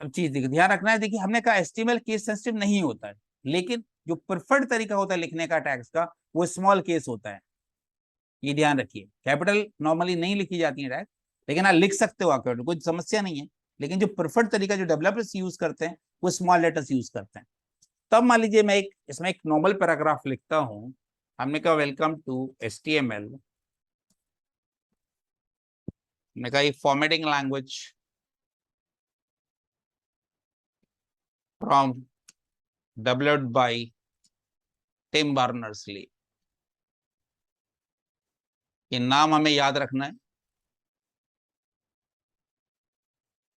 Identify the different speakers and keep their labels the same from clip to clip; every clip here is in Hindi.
Speaker 1: अब चीज देखिए, ध्यान रखना है, देखिए हमने कहा एचटीएमएल केस सेंसिटिव नहीं होता है, लेकिन जो प्रिफर्ड तरीका होता है लिखने का टैग्स का, वो स्मॉल केस होता है। ये ध्यान रखिए, कैपिटल नॉर्मली नहीं लिखी जाती है टैग, लेकिन आप लिख सकते हो, आपके कोई समस्या नहीं है। लेकिन जो प्रिफर्ड तरीका जो डेवलपर्स यूज करते हैं, वो स्मॉल लेटर्स यूज करते हैं। तब मान लीजिए मैं एक इसमें एक नॉर्मल पैराग्राफ लिखता हूं। हमने कहा वेलकम टू एचटीएमएल, मैं कहा formatting language from developed by Tim Berners-Lee. ये नाम हमें याद रखना है।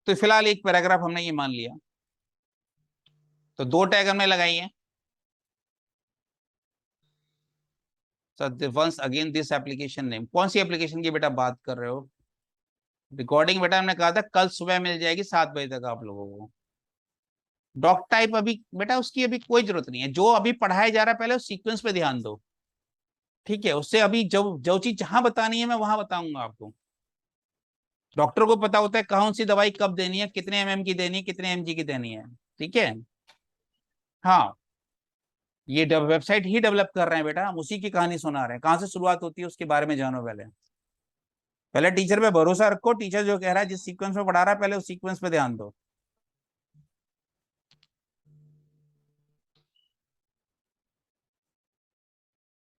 Speaker 1: तो फिलहाल एक पैराग्राफ हमने ये मान लिया, तो दो टैग हमने लगाई हैं। Once again this application name, कौन सी एप्लीकेशन की बेटा बात कर रहे हो? रिकॉर्डिंग बेटा हमने कहा था कल सुबह मिल जाएगी 7 बजे तक आप लोगों को। डॉक टाइप अभी बेटा उसकी अभी कोई जरूरत नहीं है, जो अभी पढ़ाया जा रहा है पहले उस सीक्वेंस पे ध्यान दो। ठीक है, उससे अभी जो जो चीज जहां बतानी है मैं वहां बताऊंगा आपको। डॉक्टर को पता होता है कौन सी दवाई कब देनी है, कितने एमएम की देनी है, कितने एमजी की देनी है। ठीक है। हाँ, ये वेबसाइट ही डेवलप कर रहे हैं बेटा, हम उसी की कहानी सुना रहे हैं, कहाँ से शुरुआत होती है उसके बारे में जानो पहले। पहले टीचर पे भरोसा रखो, टीचर जो कह रहा है जिस सीक्वेंस में पढ़ा रहा है पहले उस सीक्वेंस पे ध्यान दो।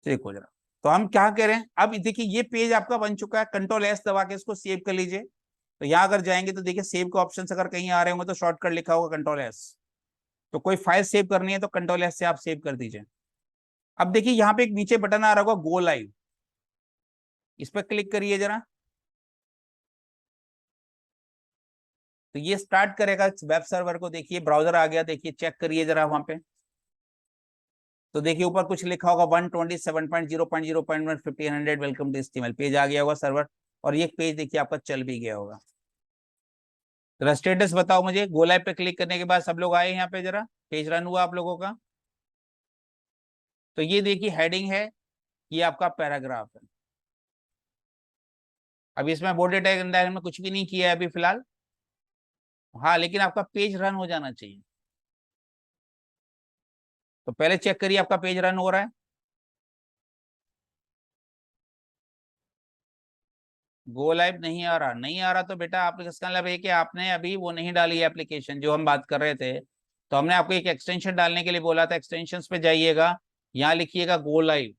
Speaker 1: देखो जरा, तो हम क्या कह रहे हैं, अब देखिए ये पेज आपका बन चुका है, कंट्रोल एस दबा के इसको सेव कर लीजिए। तो यहाँ अगर जाएंगे तो देखिए सेव के ऑप्शन अगर कहीं आ रहे होंगे तो शॉर्टकट लिखा होगा कंट्रोल एस। तो कोई फाइल सेव करनी है तो कंट्रोल एस से आप सेव कर दीजिए। अब देखिए यहाँ पे एक नीचे बटन आ रहा होगा गो लाइव, इस पर क्लिक करिए जरा। तो ये स्टार्ट करेगा वेब सर्वर को, देखिए ब्राउजर आ गया, देखिए चेक करिए जरा वहां पे। तो देखिए ऊपर कुछ लिखा होगा 127.0.0.1 वेलकम टू एचटीएमएल, पेज आ गया होगा सर्वर। और ये पेज देखिए आपका चल भी गया होगा। जरा स्टेटस बताओ मुझे, गो लाइव पे क्लिक करने के बाद सब लोग आए यहाँ पे, जरा पेज रन हुआ आप लोगों का। तो ये देखिए हेडिंग है, ये आपका पैराग्राफ है। अभी इसमें बॉडी टैग में कुछ भी नहीं किया है अभी फिलहाल। हाँ, लेकिन आपका पेज रन हो जाना चाहिए। तो पहले चेक करिए आपका पेज रन हो रहा है। गो लाइव नहीं आ रहा, नहीं आ रहा तो बेटा आप इसका मतलब है कि आपने अभी वो नहीं डाली है एप्लीकेशन जो हम बात कर रहे थे। तो हमने आपको एक एक्सटेंशन डालने के लिए बोला था, एक्सटेंशंस पे जाइएगा, यहाँ लिखिएगा गो लाइव।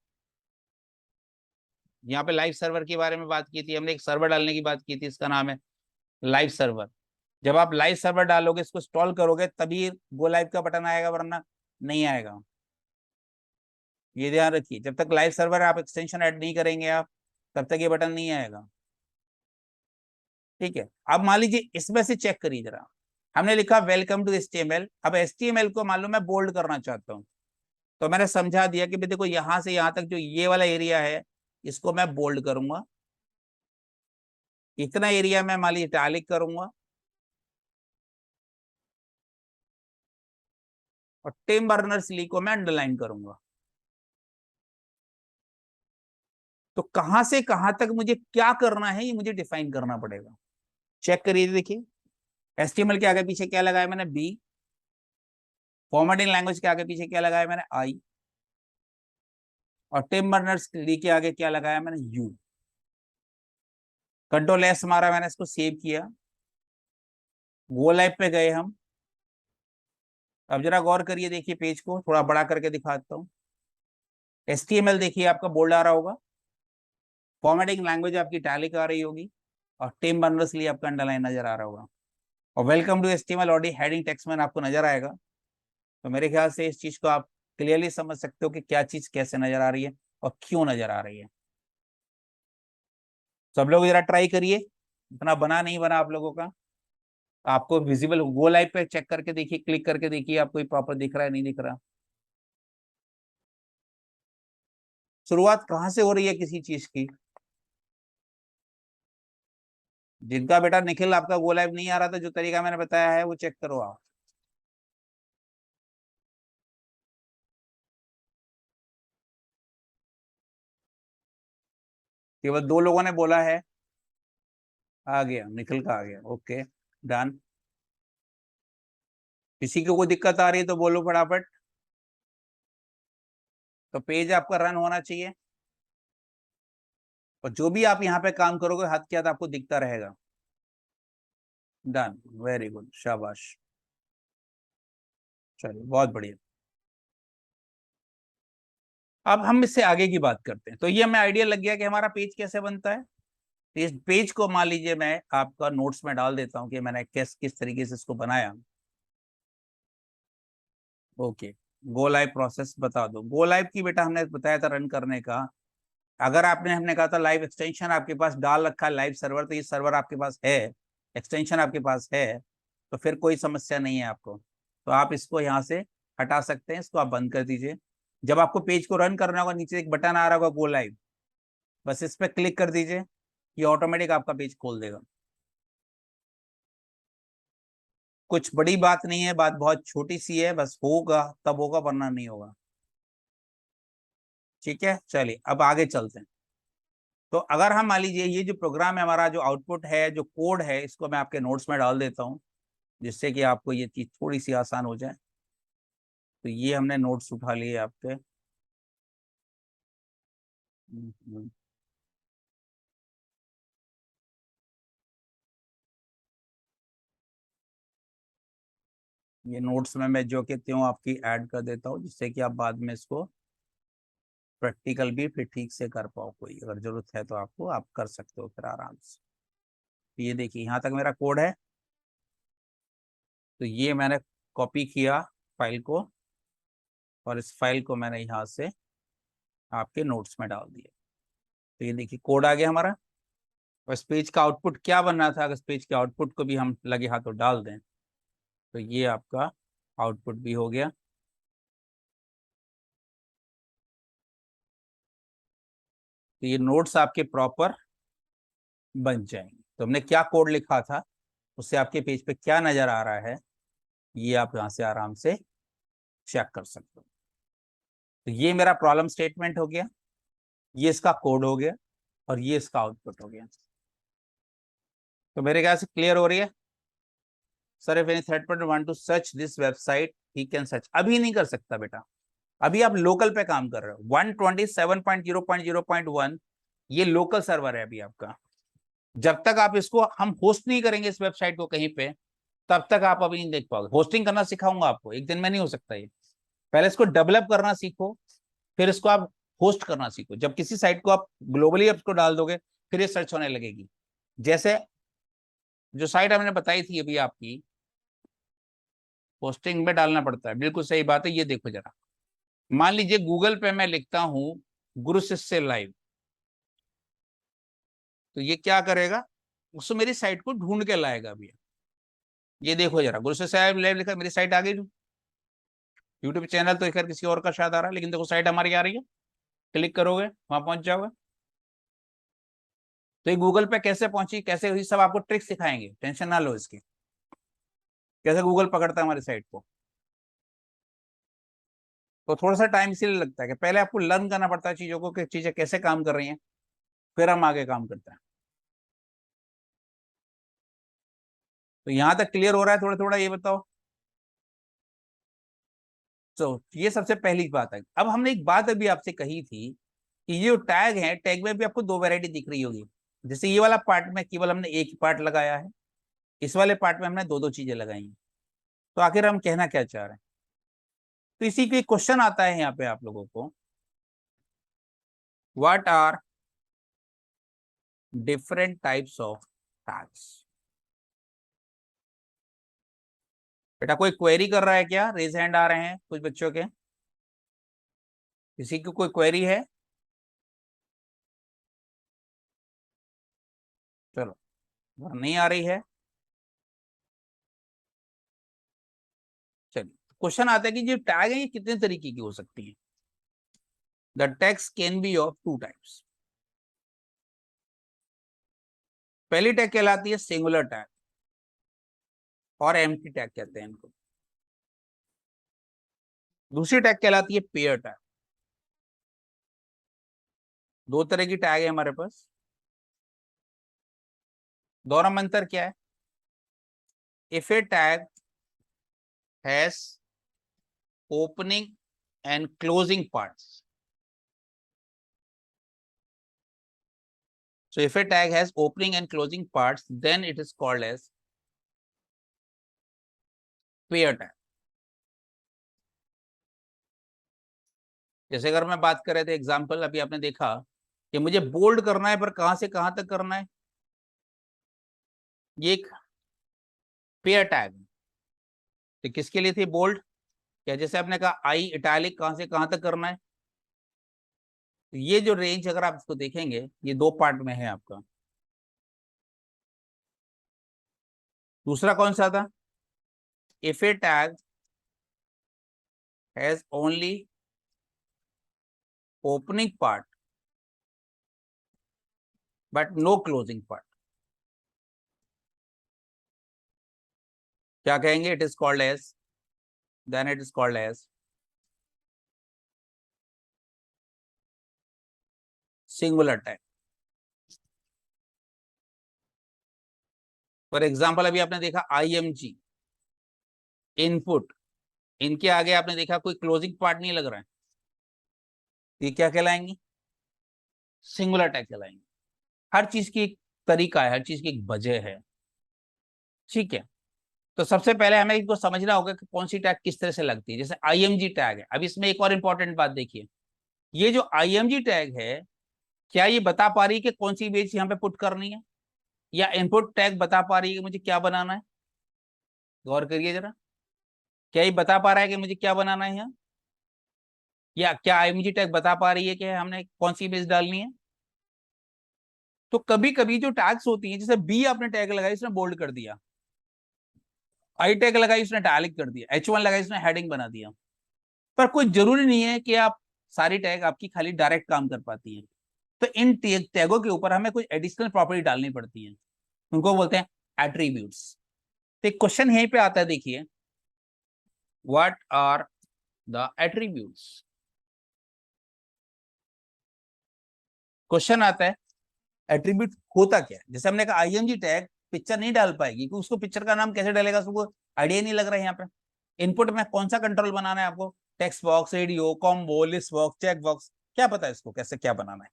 Speaker 1: यहाँ पे लाइव सर्वर के बारे में बात की थी हमने, एक सर्वर डालने की बात की थी, इसका नाम है लाइव सर्वर। जब आप लाइव सर्वर डालोगे, इसको इंस्टॉल करोगे, तभी गो लाइव का बटन आएगा, वरना नहीं आएगा। ये ध्यान रखिए, जब तक लाइव सर्वर आप एक्सटेंशन ऐड नहीं करेंगे आप, तब तक ये बटन नहीं आएगा। ठीक है। अब मान लीजिए इसमें से चेक करिए जरा, हमने लिखा वेलकम टू एचटीएमएल। अब एचटीएमएल को मान लो मैं बोल्ड करना चाहता हूँ, तो मैंने समझा दिया कि भाई देखो यहां से यहां तक जो ये वाला एरिया है, इसको मैं बोल्ड करूंगा। इतना एरिया मैं मान लीजिए इटैलिक करूंगा, और टिम बर्नर्स ली को मैं अंडरलाइन करूंगा। तो कहां से कहां तक मुझे क्या करना है, ये मुझे डिफाइन करना पड़ेगा। चेक करिए, देखिए एचटीएमएल के आगे पीछे क्या लगाया मैंने, बी। फॉर्मेटिंग लैंग्वेज के आगे पीछे क्या लगाया मैंने, आई। और टिम बर्नर्स ली के आगे क्या लगाया मैंने, यू। कंट्रोल एस मारा मैंने, इसको सेव किया। गो लाइव पे गए हम। अब जरा गौर करिए, देखिए पेज को थोड़ा बड़ा करके दिखाता हूँ। एचटीएमएल देखिए आपका बोल्ड आ रहा होगा, फॉर्मेटिंग लैंग्वेज आपकी इटैलिक आ रही होगी, और टिम बर्नर्स ली आपका अंडरलाइन नजर आ रहा होगा, और welcome to HTML already heading text में आपको नजर आएगा। तो मेरे ख्याल से इस चीज को आप क्लियरली समझ सकते हो कि क्या चीज कैसे नजर आ रही है और क्यों नजर आ रही है। सब लोग जरा ट्राई करिए, इतना बना नहीं बना आप लोगों का। आपको विजिबल गो लाइव पे चेक करके देखिए, क्लिक करके देखिए आपको ये प्रॉपर दिख रहा है नहीं दिख रहा। शुरुआत कहाँ से हो रही है किसी चीज की? जिनका बेटा निखिल आपका गो लाइव नहीं आ रहा था, जो तरीका मैंने बताया है वो चेक करो आप। केवल दो लोगों ने बोला है। आ गया, निखिल का आ गया, ओके, डन। किसी को कोई दिक्कत आ रही है तो बोलो फटाफट। तो पेज आपका रन होना चाहिए, और जो भी आप यहाँ पे काम करोगे हाथ के हाथ आपको दिखता रहेगा। डन, वेरी गुड, शाबाश। चलिए बहुत बढ़िया। अब हम इससे आगे की बात करते हैं। तो ये हमें आइडिया लग गया कि हमारा पेज कैसे बनता है। तो इस पेज को मान लीजिए मैं आपका नोट्स में डाल देता हूँ कि मैंने किस तरीके से इसको बनाया। ओके, गो लाइव प्रोसेस बता दो। गो लाइव की बेटा हमने बताया था रन करने का। अगर आपने हमने कहा था लाइव एक्सटेंशन आपके पास डाल रखा है लाइव सर्वर, तो ये सर्वर आपके पास है, एक्सटेंशन आपके पास है, तो फिर कोई समस्या नहीं है आपको। तो आप इसको यहाँ से हटा सकते हैं, इसको आप बंद कर दीजिए। जब आपको पेज को रन करना होगा नीचे एक बटन आ रहा होगा गो लाइव, बस इस पर क्लिक कर दीजिए, ये ऑटोमेटिक आपका पेज खोल देगा। कुछ बड़ी बात नहीं है, बात बहुत छोटी सी है, बस होगा तब होगा वरना नहीं होगा। ठीक है, चलिए अब आगे चलते हैं। तो अगर हम मान लीजिए ये जो प्रोग्राम है हमारा, जो आउटपुट है, जो कोड है, इसको मैं आपके नोट्स में डाल देता हूँ जिससे कि आपको ये चीज थोड़ी सी आसान हो जाए। तो ये हमने नोट्स उठा लिए आपके। हम्म, ये नोट्स में मैं जो कि त्यों आपकी ऐड कर देता हूँ जिससे कि आप बाद में इसको प्रैक्टिकल भी फिर ठीक से कर पाओ। कोई अगर जरूरत है तो आपको आप कर सकते हो फिर आराम से। तो ये देखिए यहाँ तक मेरा कोड है। तो ये मैंने कॉपी किया फाइल को, और इस फाइल को मैंने यहाँ से आपके नोट्स में डाल दिया। तो ये देखिए कोड आ गया हमारा। और इस पेज का आउटपुट क्या बनना था, अगर इस पेज के आउटपुट को भी हम लगे हाथों डाल दें तो ये आपका आउटपुट भी हो गया। तो ये नोट्स आपके प्रॉपर बन जाएंगे। तो हमने क्या कोड लिखा था, उससे आपके पेज पे क्या नजर आ रहा है, ये आप यहाँ से आराम से चेक कर सकते हो। तो ये मेरा प्रॉब्लम स्टेटमेंट हो गया, ये इसका कोड हो गया, और ये इसका आउटपुट हो गया। तो मेरे ख्याल से क्लियर हो रही है। Sir if any third person want to search this website he can search. अभी नहीं कर सकता बेटा, अभी आप लोकल पे काम कर रहे हो। 127.0.0.1 ये लोकल सर्वर है अभी आपका। जब तक आप इसको हम होस्ट नहीं करेंगे इस वेबसाइट को कहीं पे, तब तक आप अभी नहीं देख पाओगे। होस्टिंग करना सिखाऊंगा आपको, एक दिन में नहीं हो सकता ये। पहले इसको डेवलप करना सीखो, फिर इसको आप होस्ट करना सीखो। जब किसी साइट को आप ग्लोबली उसको डाल दोगे फिर ये सर्च होने लगेगी। जैसे जो साइट हमने बताई थी अभी आपकी, होस्टिंग में डालना पड़ता है, बिल्कुल सही बात है। ये देखो जरा, मान लीजिए गूगल पे मैं लिखता हूं गुरु शिष्य लाइव, तो ये क्या करेगा, उसको मेरी साइट को ढूंढ के लाएगा भैया। ये देखो जरा, गुरु शिष्य लाइव लिखा, मेरी साइट आ गई। यूट्यूब चैनल तो खैर किसी और का शायद आ रहा है, लेकिन देखो साइट हमारी आ रही है। क्लिक करोगे वहां पहुंच जाओगे। तो ये गूगल पे कैसे पहुंची, कैसे हुई, सब आपको ट्रिक सिखाएंगे, टेंशन ना लो इसकी। कैसे गूगल पकड़ता है हमारी साइट को। तो थोड़ा सा टाइम इसीलिए लगता है कि पहले आपको लर्न करना पड़ता है चीजों को कि चीजें कैसे काम कर रही हैं, फिर हम आगे काम करते हैं। तो यहां तक क्लियर हो रहा है थोड़ा थोड़ा, ये बताओ। तो ये सबसे पहली बात है। अब हमने एक बात अभी आपसे कही थी कि ये जो टैग है, टैग में भी आपको दो वैरायटी दिख रही होगी। जैसे ये वाला पार्ट में केवल हमने एक ही पार्ट लगाया है, इस वाले पार्ट में हमने दो दो चीजें लगाई हैं। तो आखिर हम कहना क्या चाह रहे हैं। तो इसी के क्वेश्चन आता है यहाँ पे आप लोगों को, what are different types of tags. बेटा कोई क्वेरी कर रहा है क्या, रेज हैंड आ रहे हैं कुछ बच्चों के, किसी की कोई क्वेरी है। चलो, अगर नहीं आ रही है, चलिए क्वेश्चन आता है कि जो टैग है ये कितने तरीके की हो सकती है। The tags can be of two types. पहली टैग कहलाती है सिंगुलर टैग, और एम्प्टी टैग कहते हैं इनको। दूसरी टैग कहलाती है पेयर टैग। दो तरह की टैग है हमारे पास। दोनों में अंतर क्या है, if a tag has opening and closing parts. So if a tag has opening and closing parts, then it is called as pair tag. जैसे अगर मैं बात कर रहे थे एग्जांपल, अभी आपने देखा कि मुझे बोल्ड करना है, पर कहां से कहां तक करना है, ये एक पेयर टैग. तो किसके लिए थी बोल्ड? क्या जैसे आपने कहा आई इटैलिक कहां से कहां तक करना है. तो ये जो रेंज अगर आप इसको देखेंगे, ये दो पार्ट में है आपका. दूसरा कौन सा था? If a tag has only opening part but no closing part, क्या कहेंगे? It is called as, then it is called as singular tag. For example अभी आपने देखा IMG इनपुट, इनके आगे आपने देखा कोई क्लोजिंग पार्ट नहीं लग रहा है, ये क्या कहलाएंगे? सिंगुलर टैग कहलाएंगे. हर चीज की एक तरीका है, हर चीज की एक वजह है. ठीक है, तो सबसे पहले हमें इनको समझना होगा कि कौन सी टैग किस तरह से लगती है. जैसे IMG टैग है. अब इसमें एक और इंपॉर्टेंट बात देखिए, ये जो IMG टैग है, क्या ये बता पा रही है कि कौन सी इमेज यहाँ पे पुट करनी है, या इनपुट टैग बता पा रही है कि मुझे क्या बनाना है? गौर करिए जरा, क्या ये बता पा रहा है कि मुझे क्या बनाना है यहाँ, या क्या IMG टैग बता पा रही है कि हमने कौन सी इमेज डालनी है? तो कभी कभी जो टैग्स होती हैं, जैसे बी आपने टैग लगाई, इसने बोल्ड कर दिया. आई टैग लगाई, उसने इटैलिक कर दिया. H1 लगाई, उसने हेडिंग बना दिया. पर कोई जरूरी नहीं है कि आप सारी टैग आपकी खाली डायरेक्ट काम कर पाती है. तो इन टैगों के ऊपर हमें कुछ एडिशनल प्रॉपर्टी डालनी पड़ती है, उनको बोलते हैं एट्रीब्यूट्स. तो एक क्वेश्चन यहीं पे आता है, देखिए, what are the attributes. Question आता है एट्रीब्यूट होता क्या है. जैसे हमने कहा IMG टैग पिक्चर नहीं डाल पाएगी, क्योंकि उसको पिक्चर का नाम कैसे डालेगा, उसको आइडिया नहीं लग रहा है. यहाँ पे इनपुट में कौन सा कंट्रोल बनाना है आपको? Text box, radio, combo, list box, check box, क्या पता है इसको कैसे क्या बनाना है.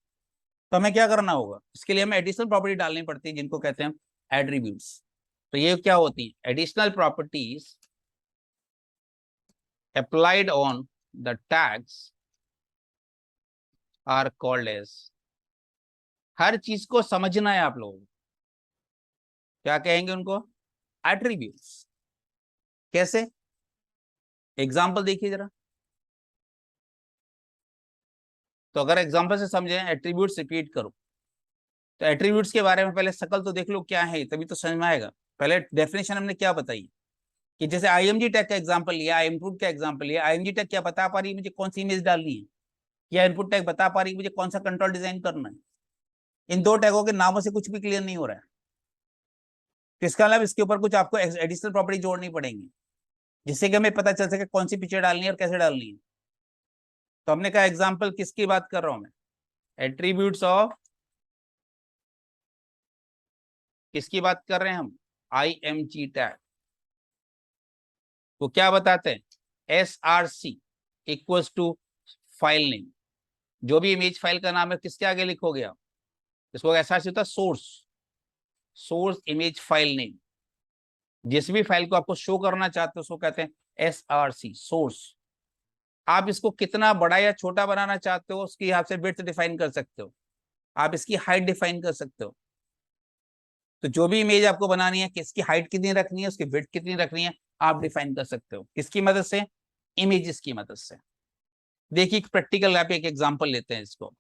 Speaker 1: तो हमें क्या करना होगा, इसके लिए हमें एडिशनल प्रॉपर्टी डालनी पड़ती है, जिनको कहते हैं एट्रीब्यूट्स. तो ये क्या होती है? Additional properties applied on the tags are called edge. हर चीज को समझना है आप लोगों को, क्या कहेंगे उनको? एट्रीब्यूट्स. कैसे? एग्जाम्पल देखिए जरा. तो अगर एग्जाम्पल से समझें, एट्रीब्यूट्स रिपीट करो. तो एट्रीब्यूट्स के बारे में पहले शकल तो देख लो क्या है, तभी तो समझ में आएगा. पहले डेफिनेशन हमने क्या बताई, कि जैसे IMG टैग का एग्जांपल लिया, इनपुट का एग्जांपल लिया. IMG टैग क्या बता पा रही है मुझे कौन सी इमेज डालनी है, या इनपुट टैग बता पा रही है मुझे कौन सा कंट्रोल डिजाइन करना है. इन दो टैगों के नामों से कुछ भी क्लियर नहीं हो रहा है. तो इसका मतलब इसके ऊपर कुछ आपको एडिशनल प्रॉपर्टी जोड़नी पड़ेंगी, जिससे कि हमें पता चल सके कौन सी पिक्चर डालनी है और कैसे डालनी है. तो हमने कहा एग्जाम्पल किसकी बात कर रहा हूं मैं? एट्रीब्यूट्स ऑफ, किसकी बात कर रहे हैं हम? IMG tag. वो क्या बताते हैं? SRC equals to file name. जो भी इमेज फाइल का नाम है, किसके आगे लिखोगे आप? इसको SRC होता है source, source image file name. जिस भी फाइल को आपको शो करना चाहते हो उसको कहते हैं SRC, सोर्स. आप इसको कितना बड़ा या छोटा बनाना चाहते हो, उसके हिसाब से विड्थ डिफाइन कर सकते हो, आप इसकी हाइट डिफाइन कर सकते हो. तो जो भी इमेज आपको बनानी है, किसकी हाइट कितनी रखनी है, उसकी विड्थ कितनी रखनी है, आप डिफाइन कर सकते हो. किसकी मदद से? इमेजेस की मदद से. देखिए प्रैक्टिकल आप एक एग्जांपल लेते हैं इसको.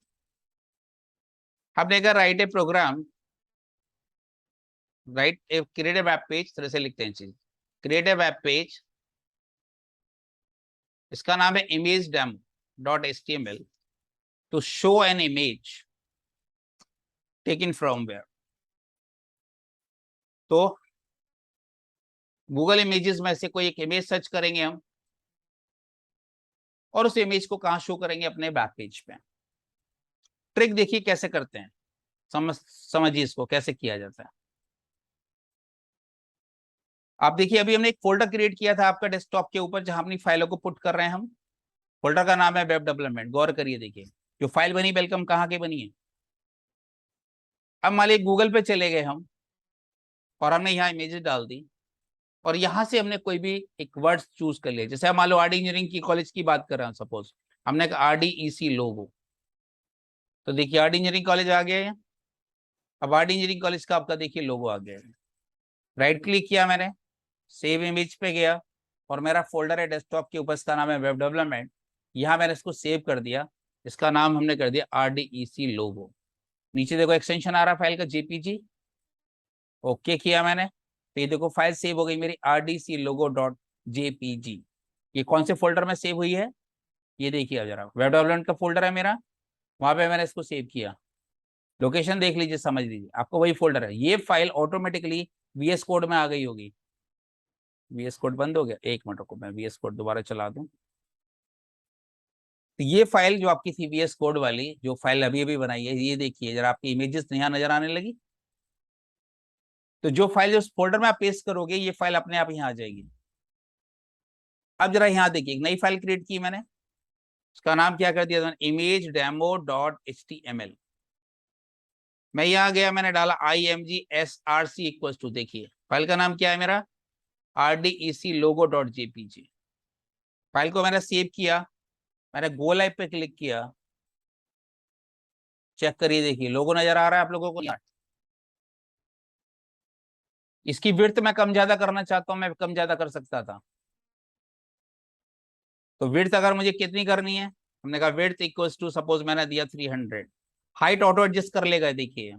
Speaker 1: आपने अगर write a program, write a create a web page, तरह से लिखते हैं चीज, क्रिएट ए वेब पेज, इसका नाम है image demo dot HTML to show an image taken from where. तो गूगल इमेजेस में से कोई एक इमेज सर्च करेंगे हम, और उस इमेज को कहां शो करेंगे? अपने वेब पेज पे. ट्रिक देखिए कैसे करते हैं, समझिए इसको कैसे किया जाता है. आप देखिए अभी हमने एक फोल्डर क्रिएट किया था आपका डेस्कटॉप के ऊपर, जहां अपनी फाइलों को पुट कर रहे हैं हम। फोल्डर का नाम है वेब डेवलपमेंट। गौर करिए, देखिए जो फाइल बनी वेलकम कहाँ की बनी है। अब मान लीजिए गूगल पे चले गए हम और हमने यहाँ इमेजेस डाल दी, और यहाँ से हमने कोई भी एक वर्ड चूज कर लिया। जैसे हम मान लो आरडी इंजीनियरिंग की कॉलेज की बात कर रहे हैं सपोज, हमने कहा RDEC लोगो, तो देखिए आरडी इंजीनियरिंग कॉलेज आ गया है। अब आरडी इंजीनियरिंग कॉलेज का आपका देखिए लोगो आ गया है। राइट क्लिक किया मैंने, सेव इमेज पे गया, और मेरा फोल्डर है डेस्कटॉप के ऊपर, इसका नाम है वेब डेवलपमेंट। यहाँ मैंने इसको सेव कर दिया, इसका नाम हमने कर दिया RDEC लोगो। नीचे देखो एक्सटेंशन आ रहा है फाइल का JPG। ओके किया मैंने, तो ये देखो फाइल सेव हो गई मेरी RDC लोगो डॉट JPG। ये कौन से फोल्डर में सेव हुई है, ये देखिए अब जरा, वेब डेवलपमेंट का फोल्डर है मेरा, वहां पे मैंने इसको सेव किया। लोकेशन देख लीजिए, समझ लीजिए, आपको वही फोल्डर है। ये फाइल ऑटोमेटिकली VS कोड में आ गई होगी। VS कोड बंद हो गया, एक मिनट को मैं VS कोड दोबारा चला दूं। तो ये फाइल जो आपकी थी VS कोड वाली, जो फाइल अभी अभी बनाई है, ये देखिए जरा, आपकी इमेजेस यहाँ नजर आने लगी। तो जो फाइल जो फोल्डर में आप पेस्ट करोगे, ये फाइल अपने आप यहाँ आ जाएगी। अब जरा यहाँ देखिए, एक नई फाइल क्रिएट की मैंने, उसका नाम क्या कर दिया, इमेज डेमो डॉट HTML। मैं यहाँ गया, मैंने डाला IMG SRC इक्वल टू, देखिए फाइल का नाम क्या है मेरा, RDEC लोगो डॉट JPG। फाइल को मैंने सेव किया, मैंने गो लाइव पे क्लिक किया, चेक करिए, देखिए लोगो नजर आ रहा है आप लोगों को। इसकी विड्थ मैं कम ज्यादा करना चाहता हूं, मैं कम ज्यादा कर सकता था। तो विड्थ अगर मुझे कितनी करनी है, हमने कहा विड्थ इक्वल्स टू, सपोज मैंने दिया 300। हाइट ऑटो एडजस्ट कर लेगा, देखिए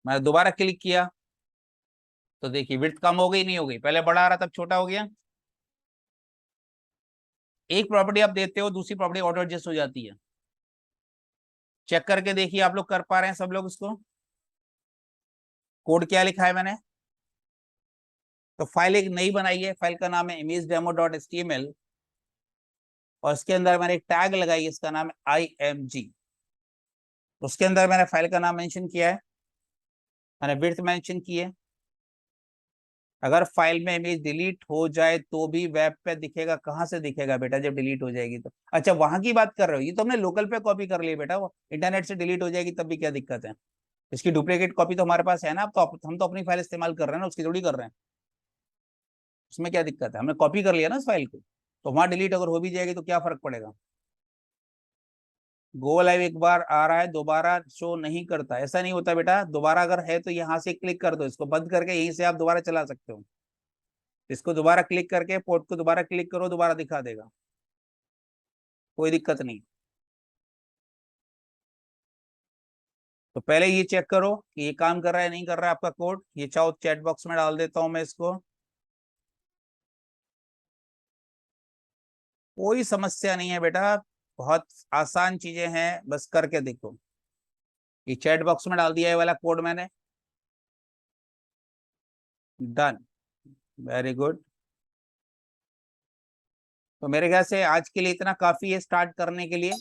Speaker 1: मैं दोबारा क्लिक किया, तो देखिए विड्थ कम हो गई, नहीं हो गई, पहले बड़ा आ रहा तब छोटा हो गया। एक प्रॉपर्टी आप देते हो, दूसरी प्रॉपर्टी ऑटो एडजस्ट हो जाती है। चेक करके देखिए, आप लोग कर पा रहे हैं सब लोग इसको। कोड क्या लिखा है मैंने, तो फाइल एक नई बनाई है, फाइल का नाम है इमेज डेमो डॉट HTML, और इसके अंदर मैंने एक टैग लगाई, इसका नाम है IMG। उसके अंदर मैंने फाइल का नाम मेंशन किया है, मैंने विड्थ मेंशन की है। अगर फाइल में इमेज डिलीट हो जाए तो भी वेब पे दिखेगा। कहाँ से दिखेगा बेटा, जब डिलीट हो जाएगी तो। अच्छा वहां की बात कर रहे हो, ये तो हमने लोकल पे कॉपी कर ली बेटा, वो इंटरनेट से डिलीट हो जाएगी तब भी क्या दिक्कत है। इसकी डुप्लीकेट कॉपी तो हमारे पास है ना, अब तो हम तो अपनी फाइल इस्तेमाल कर रहे हैं ना, उसकी थोड़ी कर रहे हैं। उसमें क्या दिक्कत है, हमने कॉपी कर लिया ना इस फाइल को, तो वहां डिलीट अगर हो भी जाएगी तो क्या फर्क पड़ेगा। गो लाइव एक बार आ रहा है, दोबारा शो नहीं करता, ऐसा नहीं होता बेटा। दोबारा अगर है तो यहाँ से क्लिक कर दो, इसको बंद करके यहीं से आप दोबारा चला सकते हो। इसको दोबारा क्लिक करके पोर्ट को दोबारा क्लिक करो, दोबारा दिखा देगा, कोई दिक्कत नहीं। तो पहले ये चेक करो कि ये काम कर रहा है नहीं कर रहा है आपका कोड। ये चाहो चैट बॉक्स में डाल देता हूं मैं इसको, कोई समस्या नहीं है बेटा, बहुत आसान चीजें हैं, बस करके देखो। ये चैट बॉक्स में डाल दिया है वाला कोड मैंने, डन, वेरी गुड। तो मेरे ख्याल से आज के लिए इतना काफी है स्टार्ट करने के लिए।